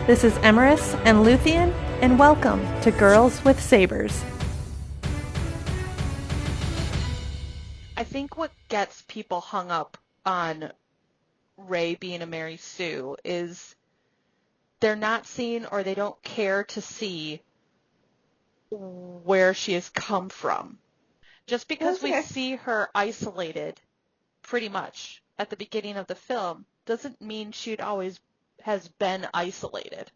This is Emrys and Luthien, and welcome to Girls with Sabers. I think what gets people hung up on Rey being a Mary Sue is they're not seeing, or they don't care to see, where she has come from. Just because we see her isolated pretty much at the beginning of the film doesn't mean she always has been isolated.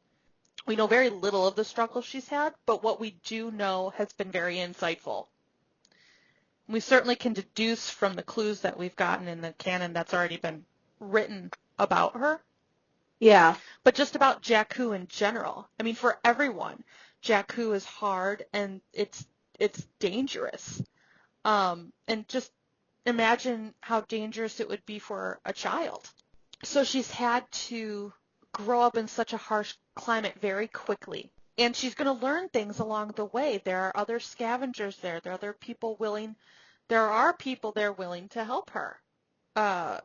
We know very little of the struggle she's had, but what we do know has been very insightful. We certainly can deduce from the clues that we've gotten in the canon that's already been written about her. Yeah. But just about Jakku in general. I mean, for everyone, Jakku is hard and it's dangerous. And just imagine how dangerous it would be for a child. So she's had to grow up in such a harsh climate very quickly. And she's going to learn things along the way. There are other scavengers there. There are people there willing to help her. A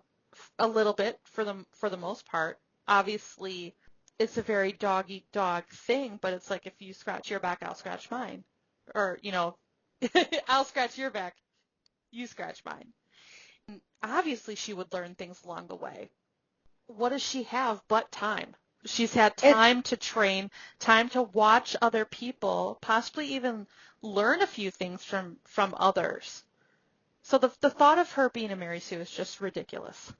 little bit for the most part. Obviously, it's a very dog-eat-dog thing, but it's like if you scratch your back, I'll scratch mine. Or, I'll scratch your back, you scratch mine. And obviously, she would learn things along the way. What does she have but time? She's had time to train, time to watch other people, possibly even learn a few things from others. So the thought of her being a Mary Sue is just ridiculous.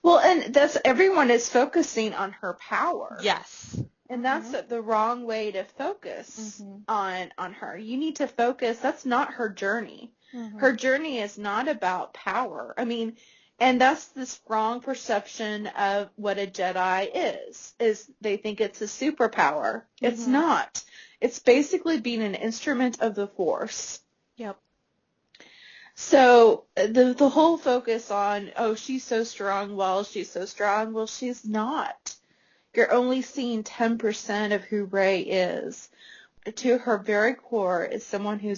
Well, and everyone is focusing on her power. Yes. And that's the wrong way to focus on her. You need to focus, that's not her journey. Mm-hmm. Her journey is not about power. I mean, and that's this wrong perception of what a Jedi is they think it's a superpower. Mm-hmm. It's not. It's basically being an instrument of the Force. Yep. So the whole focus on, she's so strong, well, she's not. You're only seeing 10% of who Rey is. To her very core is someone who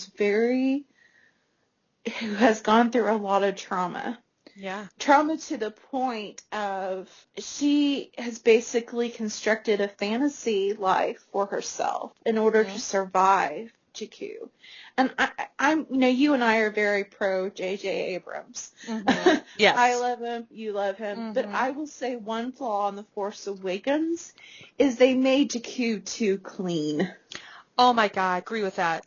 has gone through a lot of trauma. Yeah. Trauma to the point of she has basically constructed a fantasy life for herself in order to survive Jakku. And I'm, you and I are very pro J.J. Abrams. Mm-hmm. Yes. I love him. You love him. Mm-hmm. But I will say one flaw on The Force Awakens is they made Jakku too clean. Oh my God, I agree with that.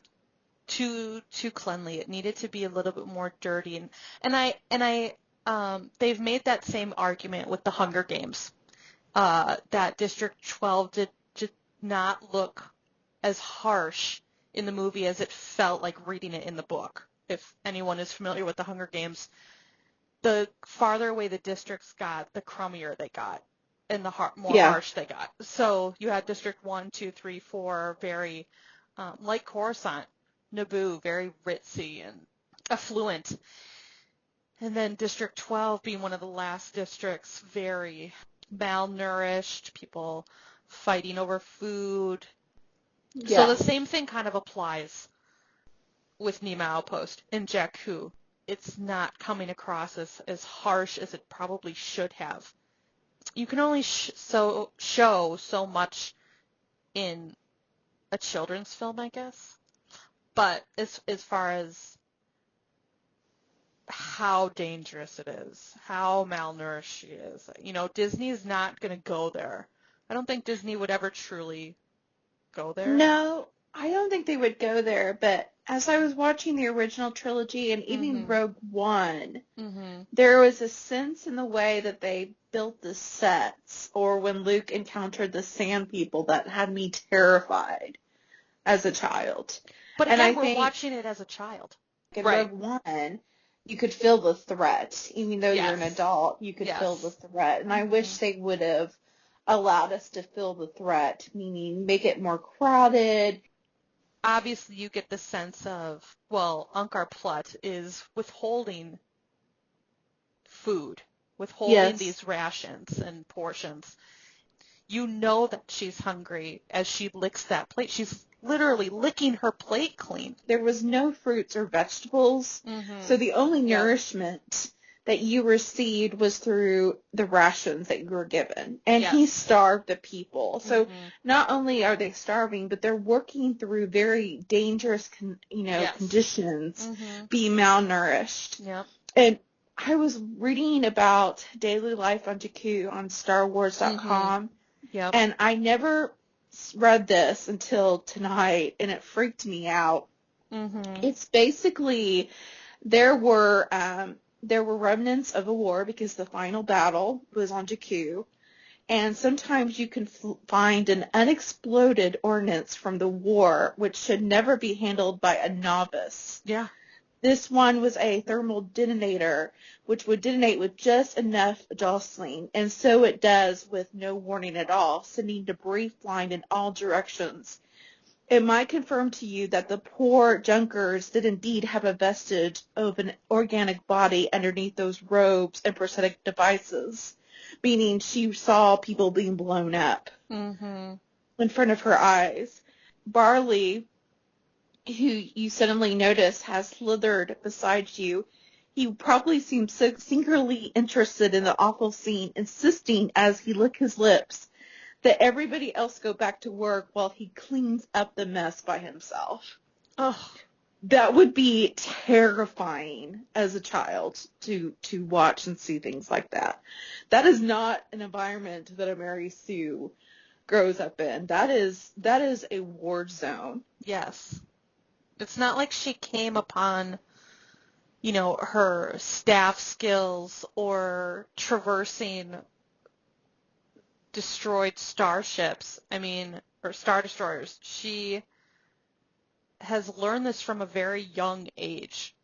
Too cleanly. It needed to be a little bit more dirty. And they've made that same argument with the Hunger Games. That District 12 did not look as harsh in the movie as it felt like reading it in the book. If anyone is familiar with the Hunger Games, the farther away the districts got, the crummier they got, and the more harsh they got. So you had District 1, 2, 3, 4, very, like Coruscant, Naboo, very ritzy and affluent. And then District 12 being one of the last districts, very malnourished, people fighting over food. Yeah. So the same thing kind of applies with Nima Outpost and Jakku. It's not coming across as harsh as it probably should have. You can only show so much in a children's film, I guess. But as far as how dangerous it is, how malnourished she is, Disney is not going to go there. I don't think Disney would ever truly go there. No, I don't think they would go there, but as I was watching the original trilogy and even Rogue One, there was a sense in the way that they built the sets, or when Luke encountered the Sand People, that had me terrified as a child. But again, we're watching it as a child. In Rogue One, you could feel the threat. Even though you're an adult, you could feel the threat. And I wish they would have allowed us to feel the threat, meaning make it more crowded. Obviously, you get the sense of, Unkar Plutt is withholding food, withholding these rations and portions. You know that she's hungry as she licks that plate. She's literally licking her plate clean. There was no fruits or vegetables, so the only nourishment that you received was through the rations that you were given. And Yes. he starved the people. So Mhm. not only are they starving, but they're working through very dangerous, Yes. conditions, Mhm. being malnourished. Yep. And I was reading about daily life on Jakku on StarWars.com. Yep. And I never read this until tonight, and it freaked me out. Mhm. It's basically there were remnants of a war because the final battle was on Jakku, and sometimes you can find an unexploded ordnance from the war, which should never be handled by a novice. Yeah. This one was a thermal detonator, which would detonate with just enough jostling, and so it does with no warning at all, sending debris flying in all directions. It might confirm to you that the poor Junkers did indeed have a vestige of an organic body underneath those robes and prosthetic devices, meaning she saw people being blown up Mhm. in front of her eyes. Barley, who you suddenly notice has slithered beside you, he probably seemed so singularly interested in the awful scene, insisting as he licked his lips that everybody else go back to work while he cleans up the mess by himself. Oh. That would be terrifying as a child to watch and see things like that. That is not an environment that a Mary Sue grows up in. That is a war zone. Yes. It's not like she came upon, her staff skills or traversing destroyed starships. Or Star Destroyers. She has learned this from a very young age.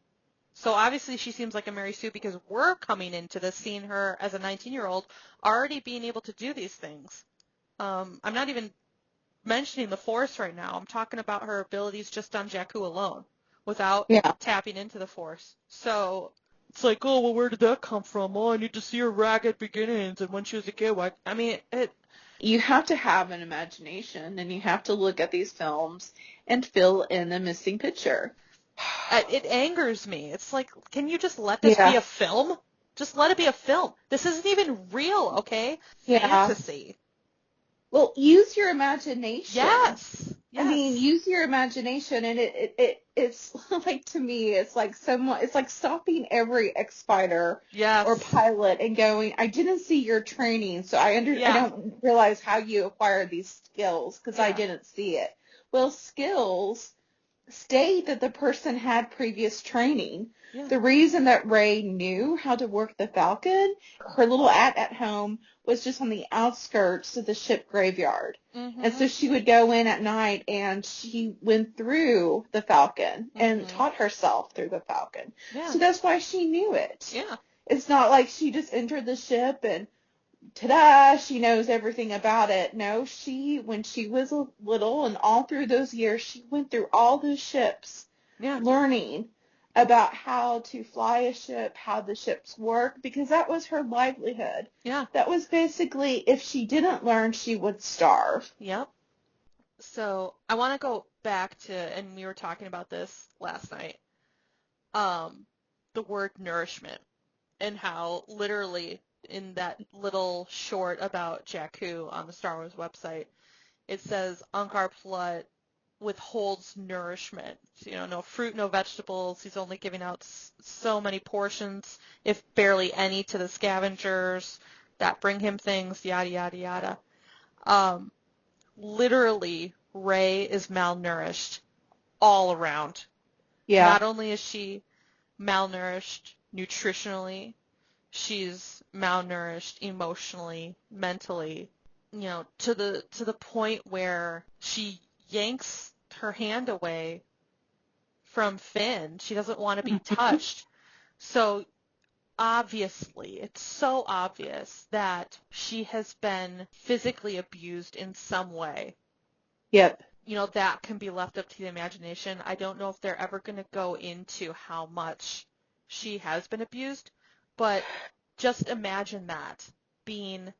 So obviously she seems like a Mary Sue because we're coming into this, seeing her as a 19-year-old already being able to do these things. I'm not even mentioning the Force right now. I'm talking about her abilities just on Jakku alone without tapping into the Force. So it's like, oh, well, where did that come from? Oh, I need to see her ragged beginnings and when she was a kid. You have to have an imagination, and you have to look at these films and fill in the missing picture. It angers me. It's like, can you just let this be a film? Just let it be a film. This isn't even real, okay? Yeah. Fantasy. Well, use your imagination. Yes. I mean, use your imagination, and it's like, to me, it's like stopping every X-Fighter or pilot and going, I didn't see your training, so I don't realize how you acquired these skills because I didn't see it. Well, skills state that the person had previous training. Yeah. The reason that Rey knew how to work the Falcon, her little at home, was just on the outskirts of the ship graveyard. Mm-hmm. And so she would go in at night and she went through the Falcon and taught herself through the Falcon. Yeah. So that's why she knew it. Yeah. It's not like she just entered the ship and ta-da, she knows everything about it. No, when she was little and all through those years, she went through all those ships, learning about how to fly a ship, how the ships work, because that was her livelihood. Yeah. That was basically, if she didn't learn, she would starve. Yep. So I want to go back to, and we were talking about this last night, the word nourishment, and how literally in that little short about Jakku on the Star Wars website, it says Ankar Plutt withholds nourishment. No fruit, no vegetables. He's only giving out so many portions, if barely any, to the scavengers that bring him things, yada, yada, yada. Literally, Rey is malnourished all around. Yeah. Not only is she malnourished nutritionally, she's malnourished emotionally, mentally, to the point where she yanks her hand away from Finn. She doesn't want to be touched. So obviously, it's so obvious that she has been physically abused in some way. Yep. That can be left up to the imagination. I don't know if they're ever going to go into how much she has been abused, but just imagine that, being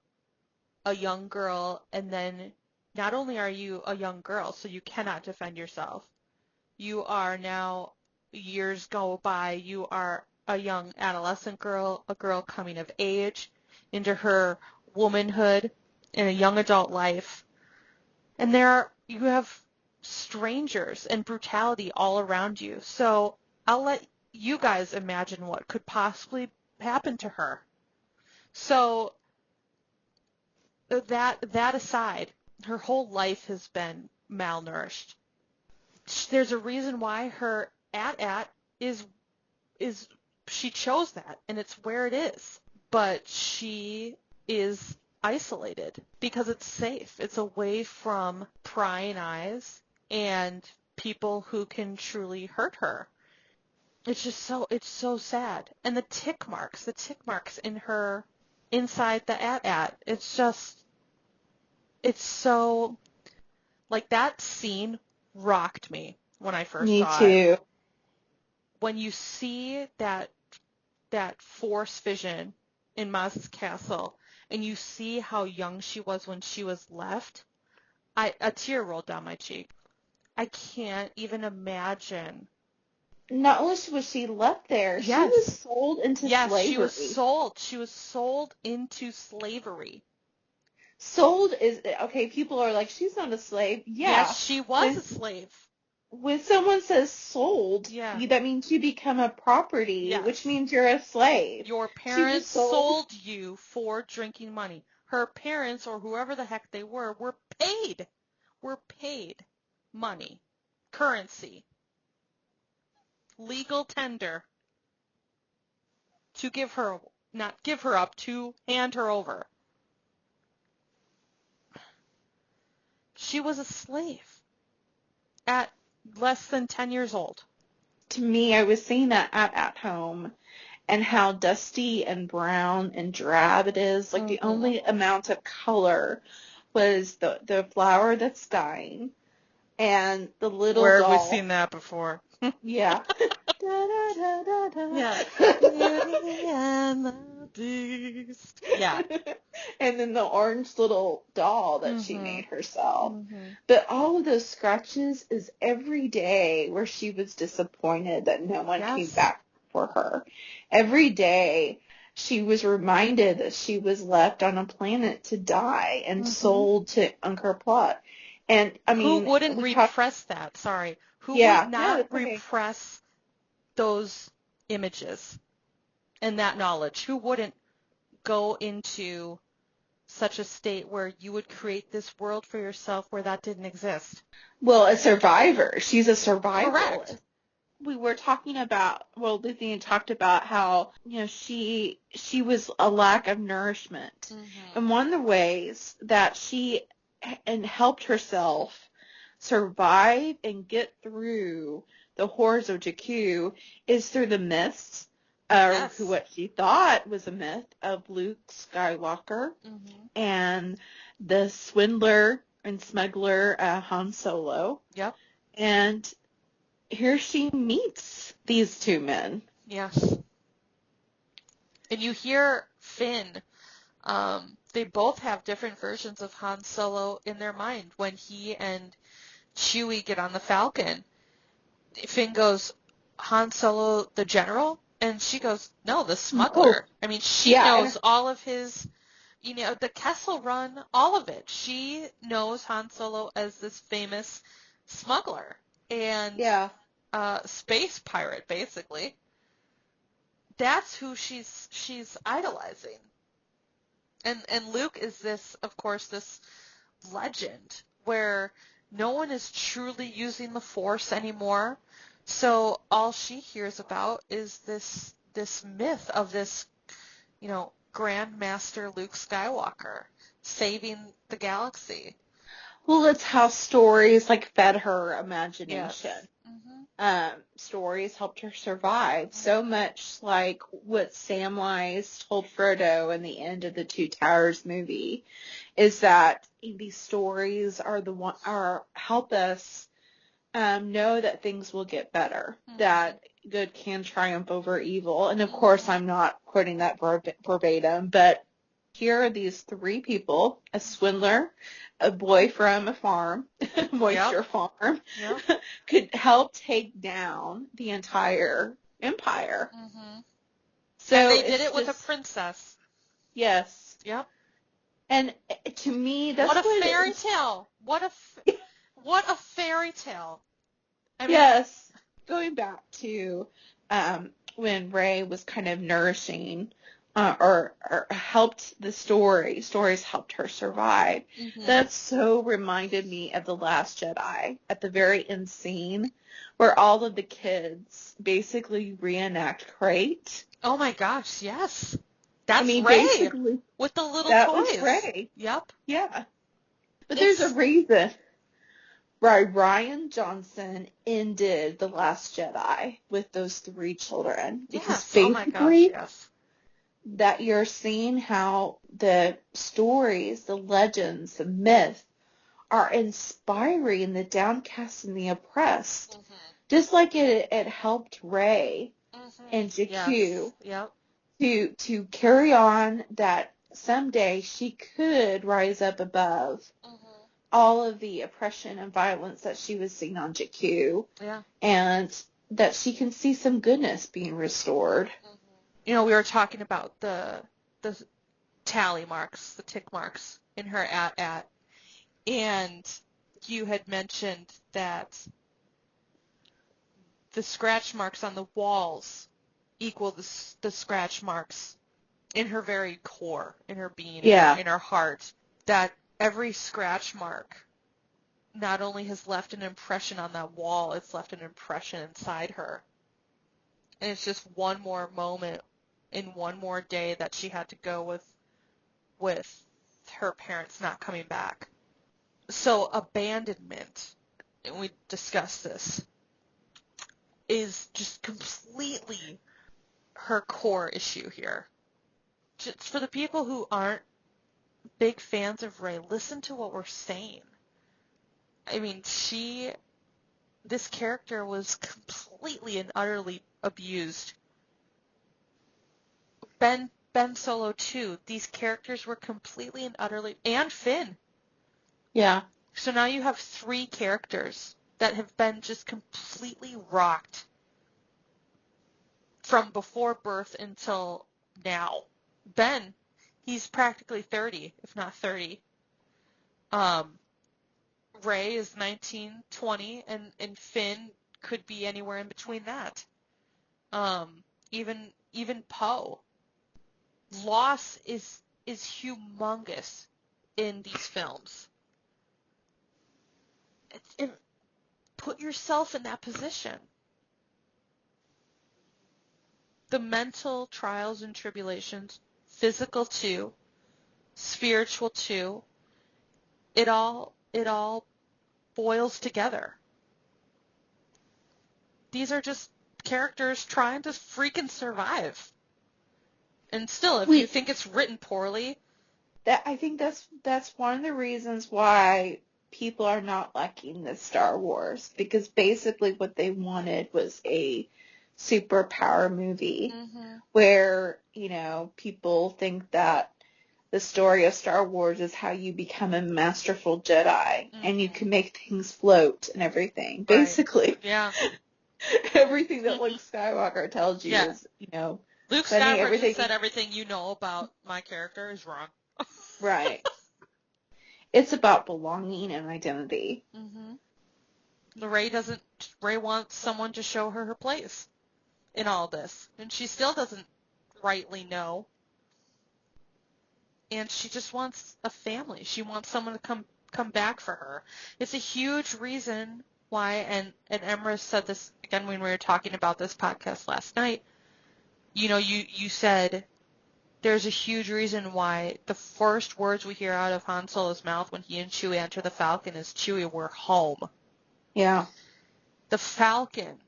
a young girl, and then not only are you a young girl, so you cannot defend yourself, you are now, years go by, you are a young adolescent girl, a girl coming of age, into her womanhood in a young adult life. And you have strangers and brutality all around you. So I'll let you guys imagine what could possibly happen to her. So that aside, her whole life has been malnourished. There's a reason why her AT-AT is she chose that, and it's where it is. But she is isolated because it's safe. It's away from prying eyes and people who can truly hurt her. It's so sad. And the tick marks in her, inside the AT-AT, it's so, like, that scene rocked me when I first saw it. Me too. When you see that force vision in Maz's castle, and you see how young she was when she was left, a tear rolled down my cheek. I can't even imagine. Not only was she left there, Yes. she was sold into slavery. Yes, she was sold. She was sold into slavery. Sold is, okay, people are like, she's not a slave. Yeah. Yes, she was a slave. When someone says sold, Yeah. that means you become a property, Yes. which means you're a slave. Your parents sold you for drinking money. Her parents, or whoever the heck they were paid money, currency, legal tender to not give her up, to hand her over. She was a slave at less than 10 years old. To me, I was seeing that at home, and how dusty and brown and drab it is. Like, the only amount of color was the flower that's dying and the little Where doll. have we seen that before? Yeah. Da, da, da, da, da. Yeah. And the beast. Yeah. And then the orange little doll that she made herself. But all of those scratches is every day where she was disappointed that no one came back for her. Every day she was reminded that she was left on a planet to die and sold to Angkor Plot. And I mean, who wouldn't repress that? Sorry. Who would not repress those images and that knowledge? Who wouldn't go into such a state where you would create this world for yourself where that didn't exist? Well, a survivor. She's a survivalist. Correct. We were talking about, Luthien talked about how, she was a lack of nourishment. And one of the ways that she helped herself survive and get through the horrors of Jakku is through the myths, what she thought was a myth of Luke Skywalker and the swindler and smuggler Han Solo. Yep. And here she meets these two men. Yes. And you hear Finn. They both have different versions of Han Solo in their mind. When he and Chewie get on the Falcon, Finn goes, Han Solo the general? And she goes, no, the smuggler. I mean, she knows all of his, the Kessel Run, all of it. She knows Han Solo as this famous smuggler and space pirate, basically. That's who she's idolizing. And Luke is this, of course, this legend where no one is truly using the Force anymore. So all she hears about is this myth of this, Grand Master Luke Skywalker saving the galaxy. Well, it's how stories fed her imagination. Yes. Stories helped her survive. So much like what Samwise told Frodo in the end of the Two Towers movie, is that these stories help us know that things will get better, that good can triumph over evil. And of course, I'm not quoting that verbatim, but here are these three people: a swindler, a boy from a farm, moisture farm, could help take down the entire empire. So and they did it with a princess. Yes. Yep. And to me, that's what a fairy tale. What a fairy tale. I mean, yes. Going back to when Rey was kind of nourishing or helped the stories helped her survive. Mm-hmm. That so reminded me of The Last Jedi at the very end scene where all of the kids basically reenact Crate. Oh my gosh, yes. That's Rey basically with the little that toys. was Rey. Yep. Yeah. But there's a reason why Rian Johnson ended The Last Jedi with those 3 children. Because yes. basically, oh my gosh, yes. that you're seeing how the stories, the legends, the myth are inspiring the downcast and the oppressed. Mm-hmm. Just like it helped Rey and Yes. Jakku Yep. to carry on that someday she could rise up above all of the oppression and violence that she was seeing on Jakku. Yeah. And that she can see some goodness being restored. We were talking about the tally marks, the tick marks in her at, and you had mentioned that the scratch marks on the walls equal the scratch marks in her very core, in her being, in her heart, that every scratch mark not only has left an impression on that wall, it's left an impression inside her. And it's just one more moment in one more day that she had to go with her parents not coming back. So abandonment, and we discussed this, is just completely her core issue here. Just for the people who aren't big fans of Rey, listen to what we're saying. I mean, this character was completely and utterly abused. Ben Solo too. These characters were completely and utterly, and Finn. Yeah. So now you have 3 characters that have been just completely rocked from before birth until now. Ben, he's practically 30, if not 30. Rey is 19, 20, and Finn could be anywhere in between that. Even Poe. Loss is humongous in these films. Put yourself in that position. The mental trials and tribulations, physical too, spiritual too, it all boils together. These are just characters trying to freaking survive. And still, if you think it's written poorly, I think that's one of the reasons why people are not liking this Star Wars, because basically what they wanted was a superpower movie where, people think that the story of Star Wars is how you become a masterful Jedi and you can make things float and everything. Right. Basically. Yeah. Everything that Luke Skywalker tells you is, Luke Skywalker just said everything you know about my character is wrong. Right. It's about belonging and identity. Rey wants someone to show her place in all this, and she still doesn't rightly know. And she just wants a family. She wants someone to come back for her. It's a huge reason why, and Emrys said this again when we were talking about this podcast last night. You said there's a huge reason why the first words we hear out of Han Solo's mouth when he and Chewie enter the Falcon is, Chewie, we're home. Yeah. The Falcon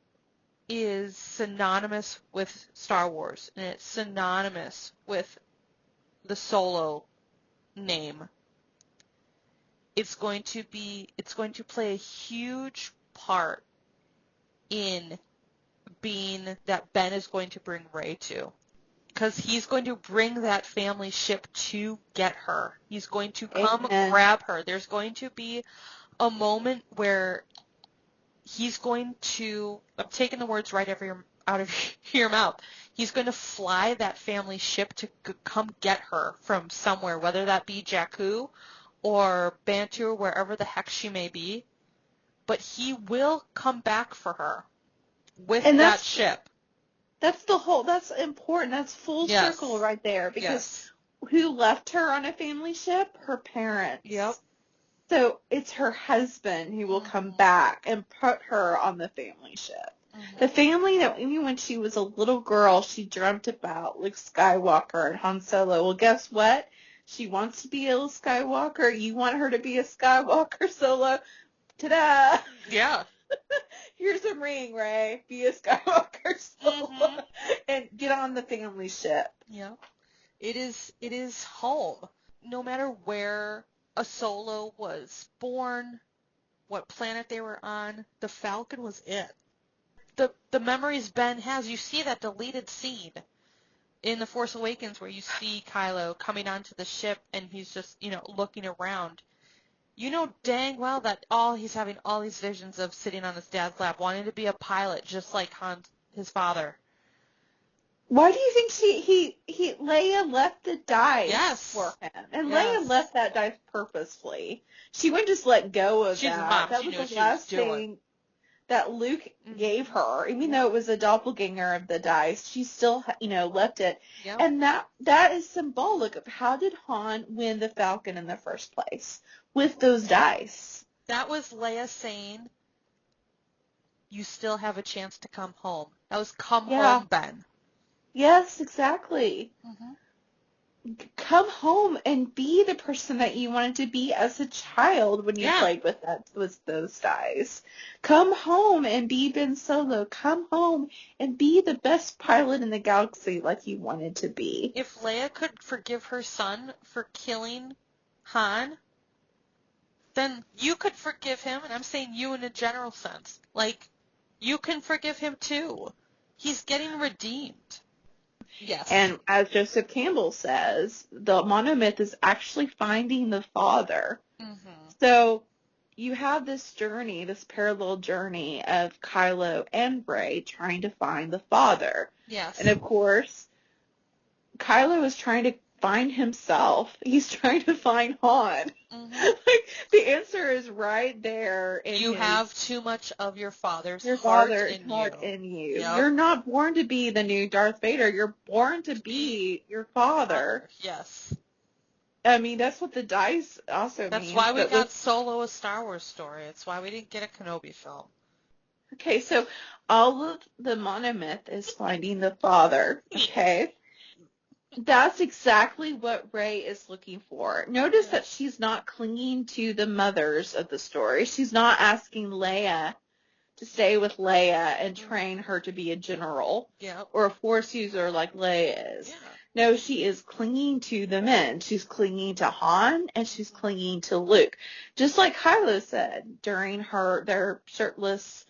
is synonymous with Star Wars, and it's synonymous with the Solo name. It's going to play a huge part in being that Ben is going to bring Rey to. Because he's going to bring that family ship to get her. He's going to come grab her. There's going to be a moment where he's going to, I'm taking the words right out of your mouth. He's going to fly that family ship to come get her from somewhere, whether that be Jakku or Bantu or wherever the heck she may be. But he will come back for her with that ship. That's important. That's full circle right there. Because who left her on a family ship? Her parents. Yep. So it's her husband who will come back and put her on the family ship. The family that even when she was a little girl, she dreamt about Luke Skywalker and Han Solo. Well, guess what? She wants to be a Skywalker. You want her to be a Skywalker, Solo? Ta-da! Yeah. Here's a ring, Rey. Be a Skywalker, Solo. And get on the family ship. Yeah. It is home. No matter where a Solo was born, what planet they were on, the Falcon was it. The memories Ben has, you see that deleted scene in The Force Awakens where you see Kylo coming onto the ship and he's just, looking around. You know dang well that he's having all these visions of sitting on his dad's lap, wanting to be a pilot just like his father. Why do you think Leia left the dice for him? And Leia left that dice purposefully. She wouldn't just let go of that. That was the last thing that Luke gave her. Even though it was a doppelganger of the dice, she still, left it. Yep. And that is symbolic of how did Han win the Falcon in the first place? With those dice. That was Leia saying, you still have a chance to come home. That was come home, Ben. Yes, exactly. Come home and be the person that you wanted to be as a child when you played with those dice. Come home and be Ben Solo. Come home and be the best pilot in the galaxy like you wanted to be. If Leia could forgive her son for killing Han, then you could forgive him, and I'm saying you in a general sense. Like, you can forgive him too. He's getting redeemed. Yes. And as Joseph Campbell says, the monomyth is actually finding the father. So you have this journey, this parallel journey of Kylo and Rey trying to find the father. Yes. And of course, Kylo is trying to find himself. He's trying to find Han. Like, the answer is right there. You have too much of your father's heart in you. Yep. You're not born to be the new Darth Vader. You're born to be your father. Yes. I mean, that's what the dice also That's means. why we got Solo a Star Wars story. It's why we didn't get a Kenobi film. Okay, so all of the monomyth is finding the father. Okay. That's exactly what Rey is looking for. Notice that she's not clinging to the mothers of the story. She's not asking Leia to stay with Leia and train her to be a general or a Force user like Leia is. No, she is clinging to the men. She's clinging to Han and she's clinging to Luke. Just like Kylo said during their shirtless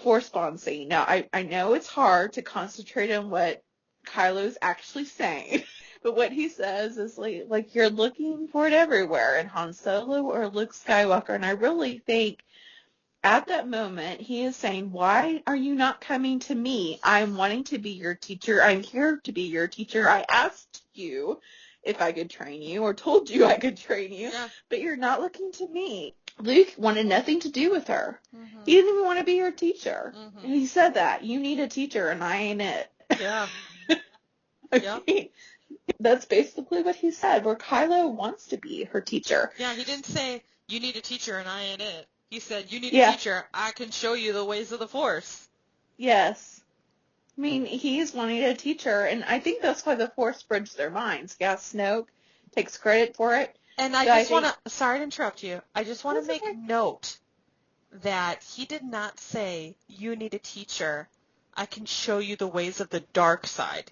Force Bond scene. Now, I know it's hard to concentrate on what Kylo's actually saying, but what he says is like you're looking for it everywhere in Han Solo or Luke Skywalker, and I really think at that moment he is saying, why are you not coming to me? I'm wanting to be your teacher. I'm here to be your teacher. I asked you if I could train you or told you I could train you, but you're not looking to me. Luke wanted nothing to do with her. He didn't even want to be her teacher. And he said that. You need a teacher and I ain't it. Yeah. That's basically what he said, where Kylo wants to be her teacher. Yeah, he didn't say, you need a teacher and I ain't it. He said, you need a teacher, I can show you the ways of the Force. Yes. I mean, he's wanting a teacher, and I think that's why the Force bridged their minds. Snoke takes credit for it. And I just want to, sorry to interrupt you, I just want to make note that he did not say, you need a teacher, I can show you the ways of the dark side.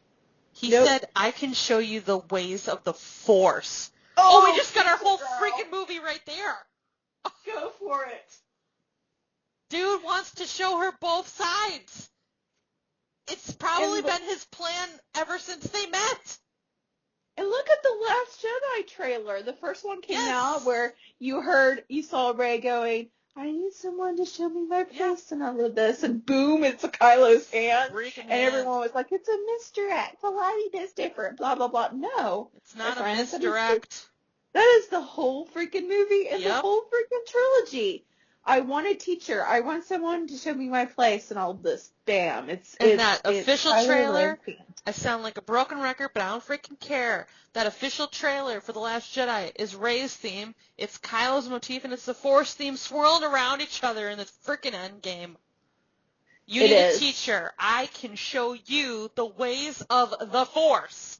He said, I can show you the ways of the Force. Oh, we just got our whole freaking movie right there. Go for it. Dude wants to show her both sides. It's probably been his plan ever since they met. And look at the Last Jedi trailer. The first one came out where you saw Rey going, I need someone to show me my place and all of this. And boom, it's Kylo's hand. And everyone was like, it's a misdirect. The lighting is different. Blah, blah, blah. No. It's not a misdirect. That is the whole freaking movie and the whole freaking trilogy. I want a teacher. I want someone to show me my place and all this. Bam. It's that official trailer. I sound like a broken record, but I don't freaking care. That official trailer for The Last Jedi is Rey's theme. It's Kylo's motif, and it's the Force theme swirling around each other in the freaking end game. You need a teacher. I can show you the ways of the Force.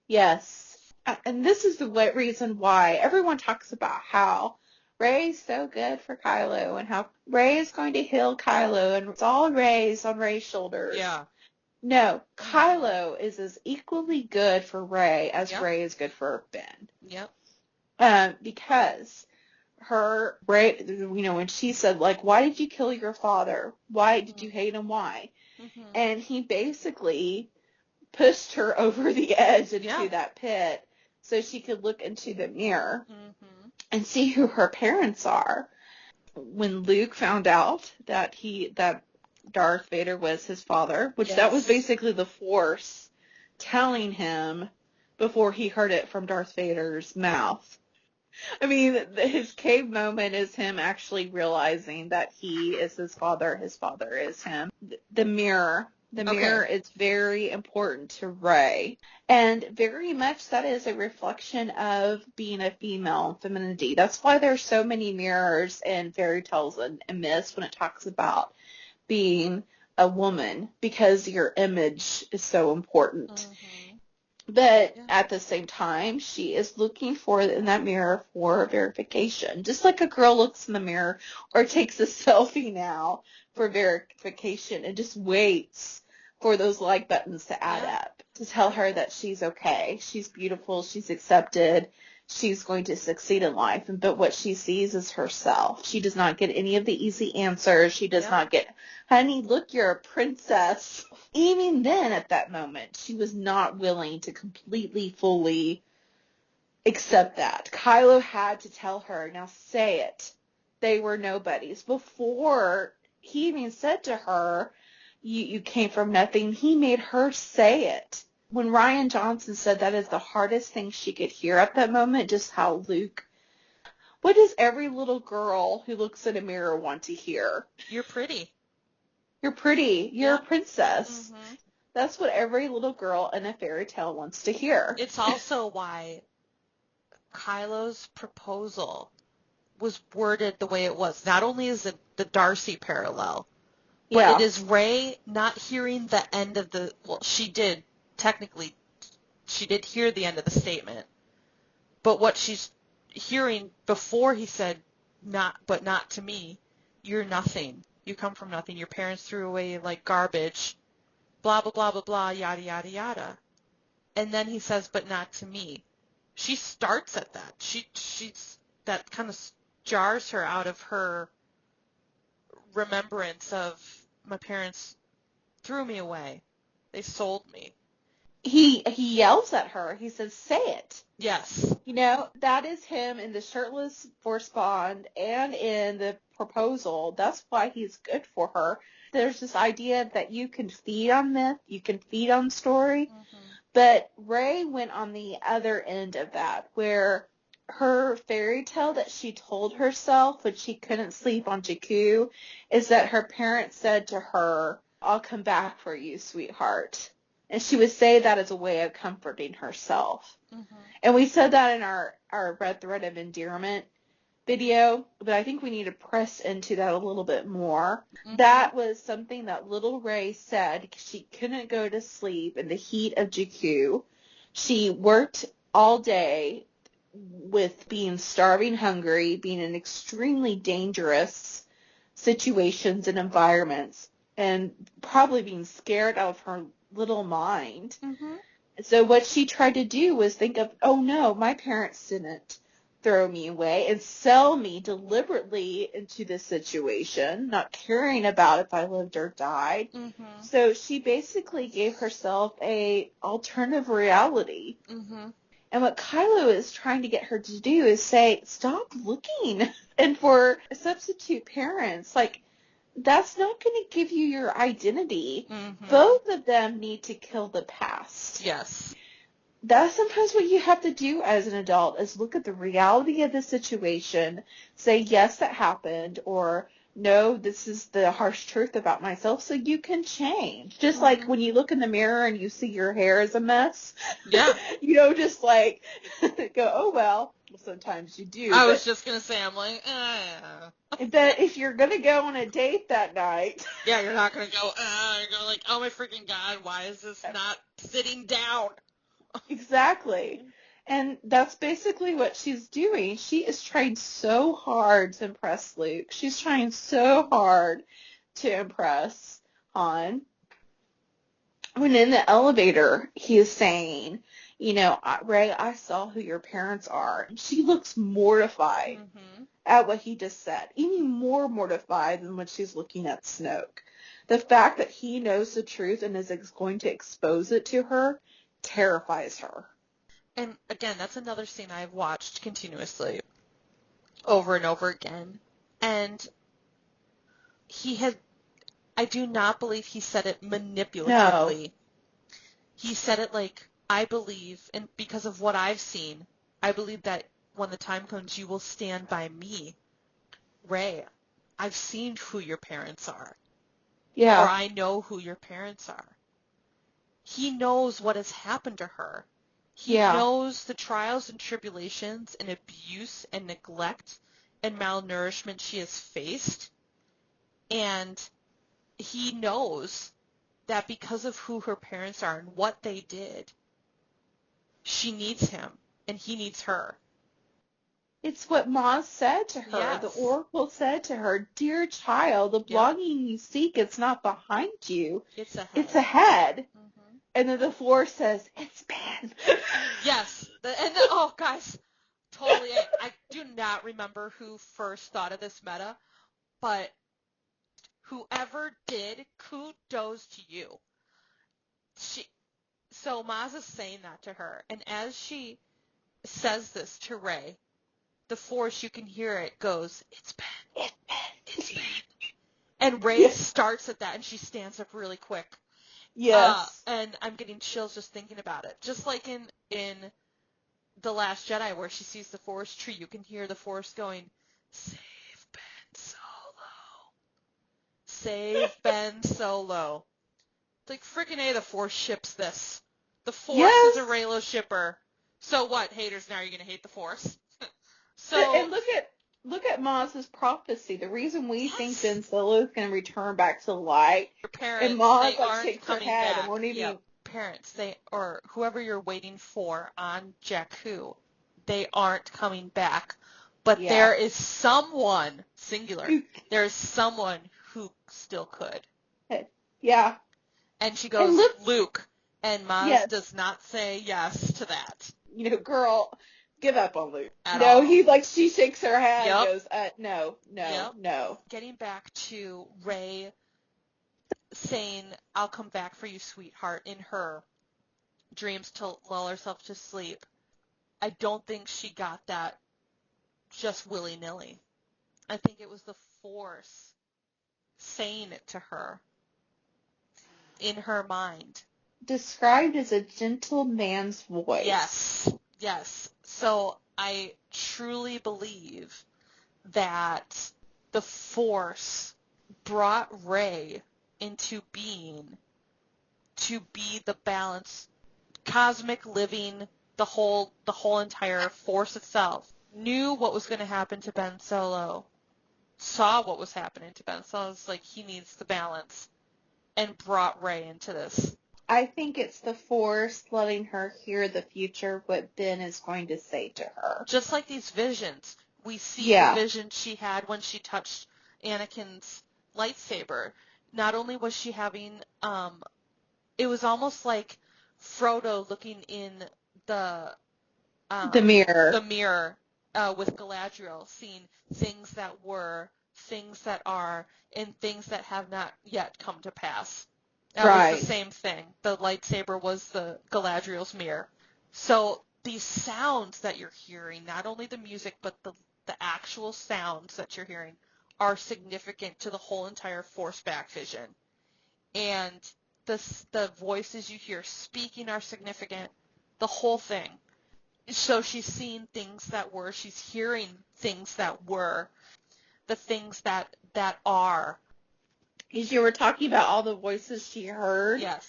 Yes. And this is the reason why everyone talks about how Rey's so good for Kylo and how Rey is going to heal Kylo and it's all Rey's on Rey's shoulders. Yeah. No, Kylo is as equally good for Rey as Rey is good for Ben. Yep. Because Rey, when she said, like, why did you kill your father? Why did you hate him? Why? Mm-hmm. And he basically pushed her over the edge into that pit so she could look into the mirror and see who her parents are. When Luke found out that Darth Vader was his father, which that was basically the Force telling him before he heard it from Darth Vader's mouth. I mean, his cave moment is him actually realizing that he is his father is him. The mirror is very important to Rey. And very much that is a reflection of being a female and femininity. That's why there's so many mirrors in fairy tales and myths when it talks about being a woman, because your image is so important. Mm-hmm. But at the same time, she is looking in that mirror for verification. Just like a girl looks in the mirror or takes a selfie now for verification and just waits for those like buttons to add up to tell her that she's okay, she's beautiful, she's accepted, she's going to succeed in life. But what she sees is herself. She does not get any of the easy answers. She does not get, honey, look, you're a princess. Even then, at that moment, she was not willing to completely, fully accept that. Kylo had to tell her, now say it. They were nobodies. Before he even said to her, you came from nothing, he made her say it. When Rian Johnson said that is the hardest thing she could hear at that moment, just how Luke, what does every little girl who looks in a mirror want to hear? You're pretty. You're pretty. You're a princess. Mm-hmm. That's what every little girl in a fairy tale wants to hear. It's also why Kylo's proposal was worded the way it was. Not only is it the Darcy parallel, but it is Rey not hearing the end of she did hear the end of the statement. But what she's hearing before he said, not to me, you're nothing. You come from nothing. Your parents threw away like garbage, blah, blah, blah, blah, blah, yada, yada, yada. And then he says, but not to me. She starts at that. She's that kind of jars her out of her remembrance of my parents threw me away. They sold me. He yells at her. He says, say it. Yes. That is him in the shirtless Force Bond and in the proposal. That's why he's good for her. There's this idea that you can feed on myth, you can feed on story, but Rey went on the other end of that, where her fairy tale that she told herself when she couldn't sleep on Jakku is that her parents said to her, I'll come back for you, sweetheart. And she would say that as a way of comforting herself. Mm-hmm. And we said that in our Red Thread of Endearment video, but I think we need to press into that a little bit more. Mm-hmm. That was something that little Rey said. She couldn't go to sleep in the heat of Jakku. She worked all day with being starving hungry, being in extremely dangerous situations and environments, and probably being scared out of her little mind. Mm-hmm. So what she tried to do was think of, oh no, my parents didn't throw me away and sell me deliberately into this situation, not caring about if I lived or died. Mm-hmm. So she basically gave herself a alternative reality. Mm-hmm. And what Kylo is trying to get her to do is say, stop looking. And for substitute parents, like, that's not going to give you your identity. Mm-hmm. Both of them need to kill the past. Yes. That's sometimes what you have to do as an adult, is look at the reality of the situation, say, yes, that happened, or no, this is the harsh truth about myself, so you can change. Just like when you look in the mirror and you see your hair is a mess. Yeah. You don't just like go, oh, well, sometimes you do. I was just going to say, I'm like, But if you're going to go on a date that night. Yeah, you're not going to go, you're going like, oh my freaking God, why is this not sitting down? Exactly. And that's basically what she's doing. She is trying so hard to impress Luke. She's trying so hard to impress Han. When in the elevator, he is saying, you know, Rey, I saw who your parents are. She looks mortified at what he just said, even more mortified than when she's looking at Snoke. The fact that he knows the truth and is going to expose it to her terrifies her. And again, that's another scene I've watched continuously over and over again. And I do not believe he said it manipulatively. No. He said it like, I believe, and because of what I've seen, I believe that when the time comes, you will stand by me. Rey, I've seen who your parents are. Yeah. Or I know who your parents are. He knows what has happened to her. He knows the trials and tribulations and abuse and neglect and malnourishment she has faced. And he knows that because of who her parents are and what they did, she needs him and he needs her. It's what Ma said to her. Yes. The Oracle said to her, dear child, the belonging you seek is not behind you. It's ahead. It's ahead. And then the Force says, it's Ben. Yes. Oh, guys, totally. I do not remember who first thought of this meta, but whoever did, kudos to you. So Maz is saying that to her, and as she says this to Rey, the Force, you can hear it, goes, it's Ben. It's Ben. It's Ben. And Rey starts at that, and she stands up really quick. Yes. And I'm getting chills just thinking about it. Just like in The Last Jedi, where she sees the Forest tree, you can hear the Force going, save Ben Solo. Save Ben Solo. It's like, freaking A, the Force ships this. The Force is a Reylo shipper. So what, haters, now you're going to hate the Force? And look at Maz's prophecy. The reason we think Ben Solo is going to return back to the light, your parents, and Maz they aren't shakes her coming head back. and won't even. Yep. Parents, or whoever you're waiting for on Jakku, they aren't coming back. But there is someone, singular, there's someone who still could. Yeah. And she goes, Luke, and Maz does not say yes to that. You know, girl, give up on Luke. At all. She shakes her head and goes, no. Getting back to Rey saying, I'll come back for you, sweetheart, in her dreams to lull herself to sleep. I don't think she got that just willy-nilly. I think it was the Force saying it to her in her mind. Described as a gentle man's voice. Yes. So I truly believe that the Force brought Rey into being to be the balance, cosmic living, the whole entire Force itself. Knew what was going to happen to Ben Solo, saw what was happening to Ben Solo. It's like he needs the balance, and brought Rey into this. I think it's the Force letting her hear the future, what Ben is going to say to her. Just like these visions. We see the vision she had when she touched Anakin's lightsaber. Not only was she having, it was almost like Frodo looking in the mirror with Galadriel, seeing things that were, things that are, and things that have not yet come to pass. That was the same thing. The lightsaber was the Galadriel's mirror. So these sounds that you're hearing, not only the music, but the actual sounds that you're hearing are significant to the whole entire Force-back vision. And the voices you hear speaking are significant, the whole thing. So she's seeing things that were, she's hearing things that were, the things that are. As you were talking about all the voices she heard, Yes.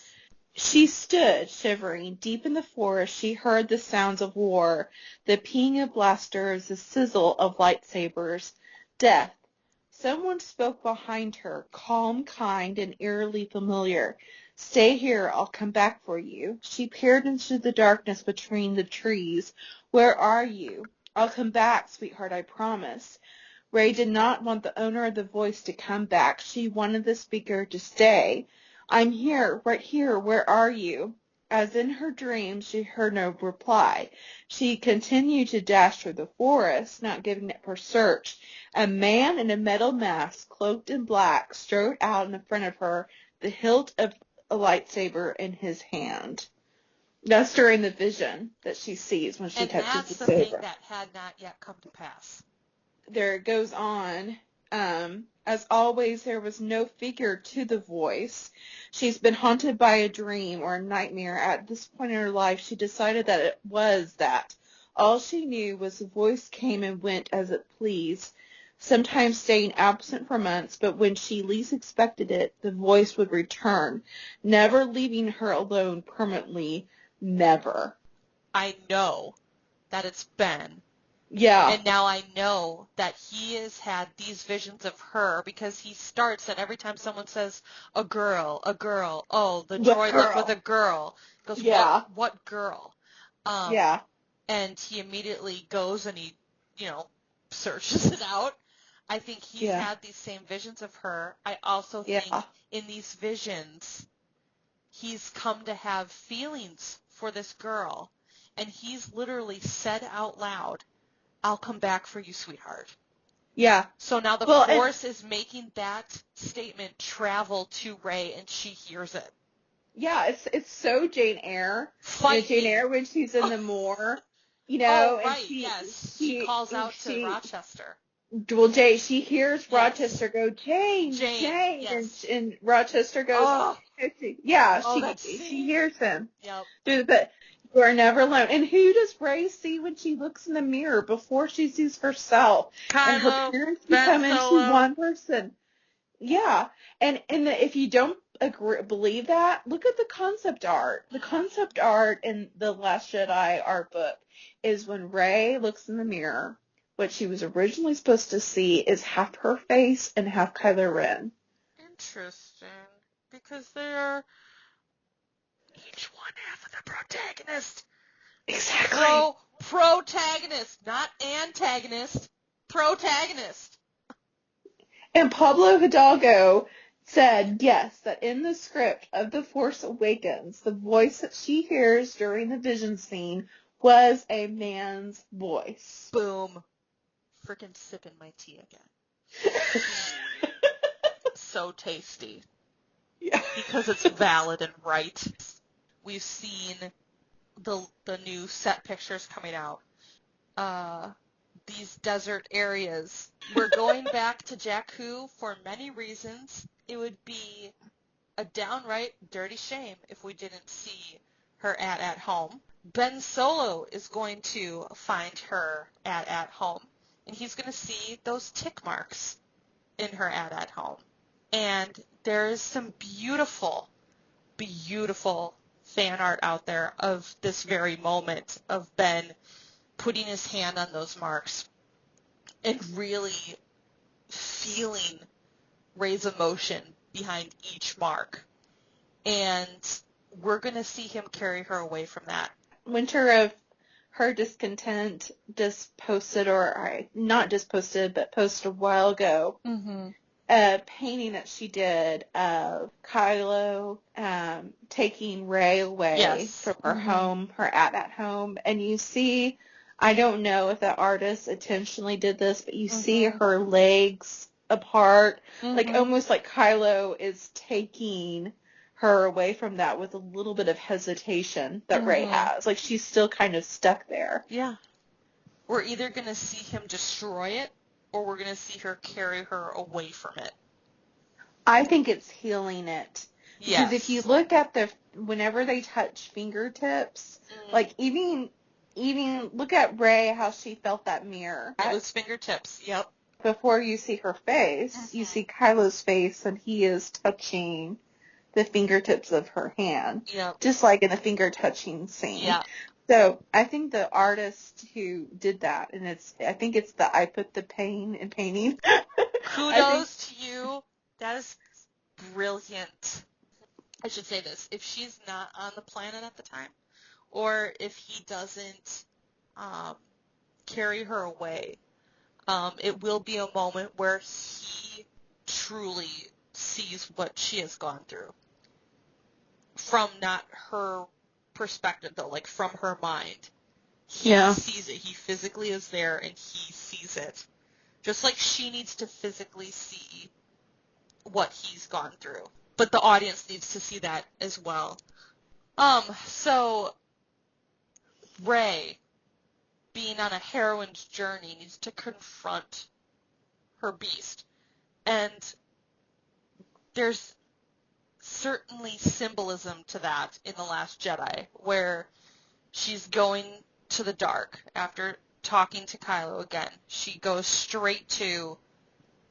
she stood shivering. Deep in the forest, she heard the sounds of war, the ping of blasters, the sizzle of lightsabers, death. Someone spoke behind her, calm, kind, and eerily familiar. Stay here, I'll come back for you. She peered into the darkness between the trees. Where are you? I'll come back, sweetheart, I promise. Rey did not want the owner of the voice to come back. She wanted the speaker to stay. I'm here, right here, where are you? As in her dreams, she heard no reply. She continued to dash through the forest, not giving up her search. A man in a metal mask, cloaked in black, strode out in front of her, the hilt of a lightsaber in his hand. That's during the vision that she sees when she touches the saber. And that's the thing that had not yet come to pass. There it goes on. As always, there was no figure to the voice. She's been haunted by a dream or a nightmare. At this point in her life, she decided that it was that. All she knew was the voice came and went as it pleased, sometimes staying absent for months, but when she least expected it, the voice would return, never leaving her alone permanently, never. I know that it's Ben. Yeah. And now I know that he has had these visions of her because he starts that every time someone says, a girl, oh, the droid left with a girl. He goes, yeah. What girl? Yeah. And he immediately goes and he, searches it out. I think he's had these same visions of her. I also think in these visions, he's come to have feelings for this girl. And he's literally said out loud, I'll come back for you, sweetheart. Yeah. So now the Force is making that statement travel to Rey, and she hears it. Yeah, it's so Jane Eyre. Jane Eyre when she's in the moor, Oh, right, and she calls out to Rochester. Well, she hears Rochester go, Jane, yes. and Rochester goes, she hears him. Yep. But you are never alone. And who does Rey see when she looks in the mirror before she sees herself? Kylo, and her parents become into one person. Yeah. And if you don't believe that, look at the concept art. The concept art in The Last Jedi art book is when Rey looks in the mirror, what she was originally supposed to see is half her face and half Kylo Ren. Interesting. Because they are each one half of the protagonist. Exactly. Protagonist, not antagonist. Protagonist. And Pablo Hidalgo said, yes, that in the script of The Force Awakens, the voice that she hears during the vision scene was a man's voice. Boom. Freaking sipping my tea again. So tasty. Yeah. Because it's valid and right. We've seen the new set pictures coming out. These desert areas. We're going back to Jakku for many reasons. It would be a downright dirty shame if we didn't see her at home. Ben Solo is going to find her at home, and he's going to see those tick marks in her at home. And there's some beautiful, beautiful fan art out there of this very moment of Ben putting his hand on those marks and really feeling Rey's emotion behind each mark. And we're going to see him carry her away from that. Winter of Her Discontent just posted, not just posted, but posted a while ago, a painting that she did of Kylo taking Rey away from her home, her at home. And you see, I don't know if the artist intentionally did this, but you see her legs apart, like almost like Kylo is taking her away from that with a little bit of hesitation that Rey has. Like, she's still kind of stuck there. Yeah. We're either going to see him destroy it, or we're going to see her carry her away from it. I think it's healing it. Yes. Because if you look at whenever they touch fingertips, like even look at Rey, how she felt that mirror. It was fingertips, yep. Before you see her face, you see Kylo's face, and he is touching the fingertips of her hand. Yep. Just like in the finger touching scene. Yeah. So I think the artist who did that, and I think it's the I Put the Pain in Painting. Kudos to you. That is brilliant. I should say this. If she's not on the planet at the time, or if he doesn't carry her away, it will be a moment where he truly sees what she has gone through. From not her perspective, though, like from her mind. He sees it. He physically is there, and he sees it. Just like she needs to physically see what he's gone through. But the audience needs to see that as well. So Rey, being on a heroine's journey, needs to confront her beast. And there's certainly symbolism to that in The Last Jedi, where she's going to the dark after talking to Kylo again. She goes straight to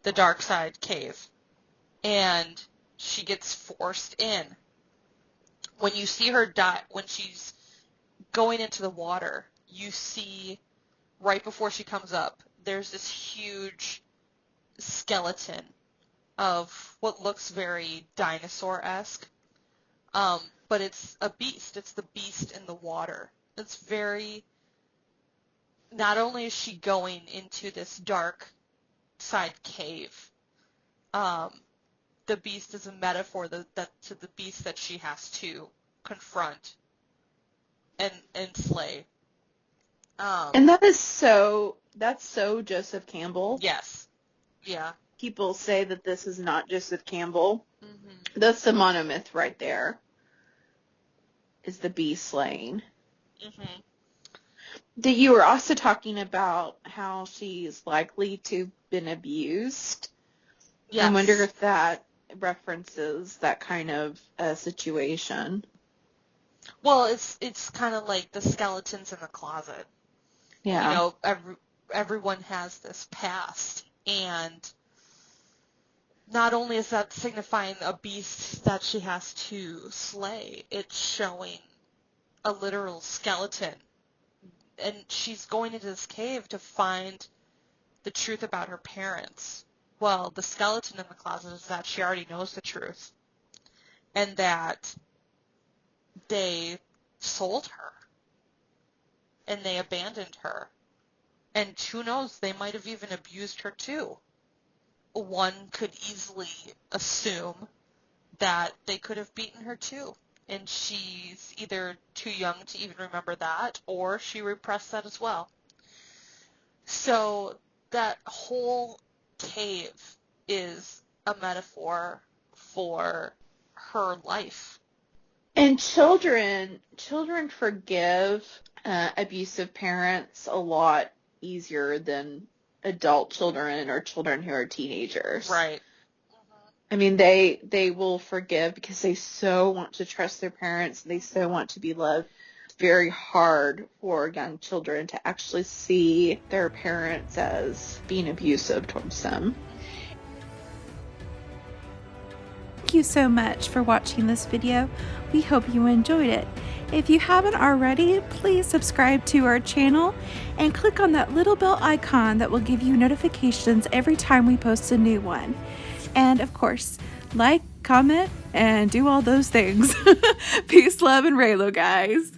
the dark side cave, and she gets forced in. When you see her die, when she's going into the water, you see right before she comes up, there's this huge skeleton of what looks very dinosaur-esque, but it's a beast. It's the beast in the water. It's very, not only is she going into this dark side cave, the beast is a metaphor to the beast that she has to confront and slay. And that's so Joseph Campbell. Yes. Yeah. People say that this is not Joseph Campbell. Mm-hmm. That's the monomyth right there. Is the beast slaying. Mm-hmm. That you were also talking about how she's likely to have been abused. Yes. I wonder if that references that kind of situation. Well, it's kind of like the skeletons in the closet. Yeah. You know, everyone has this past, and not only is that signifying a beast that she has to slay, it's showing a literal skeleton. And she's going into this cave to find the truth about her parents. Well, the skeleton in the closet is that she already knows the truth. And that they sold her. And they abandoned her. And who knows, they might have even abused her too. One could easily assume that they could have beaten her too. And she's either too young to even remember that, or she repressed that as well. So that whole cave is a metaphor for her life. And children forgive abusive parents a lot easier than adult children or children who are teenagers. Right. I mean, they will forgive because they so want to trust their parents. They so want to be loved. It's very hard for young children to actually see their parents as being abusive towards them. Thank you so much for watching this video. We hope you enjoyed it. If you haven't already, please subscribe to our channel and click on that little bell icon that will give you notifications every time we post a new one. And of course, like, comment, and do all those things. Peace, love, and Reylo, guys.